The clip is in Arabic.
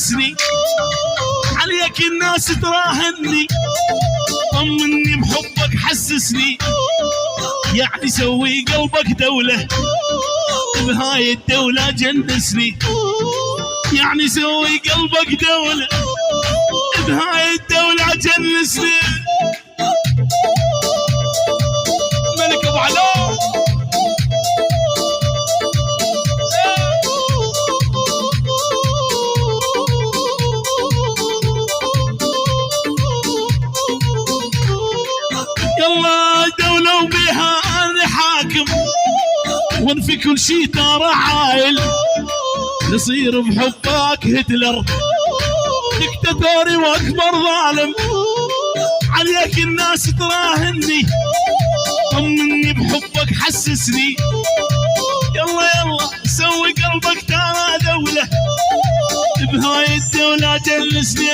جلسني، عليك الناس تراهني، طمني بحبك حسسني، يعني سوي قلبك دولة بهاي الدولة جنسني، يعني سوي قلبك دولة بهاي الدولة جنسني. ملك ابو علاء يلا دولة وبيها انا حاكم، وان في كل شي ترى عايل، نصير بحبك هتلر دكتاتوري واكبر ظالم، عليك الناس تراهني، طمني بحبك حسسني، يلا يلا سوي قلبك ترى دولة بهاي الدولة جلسني.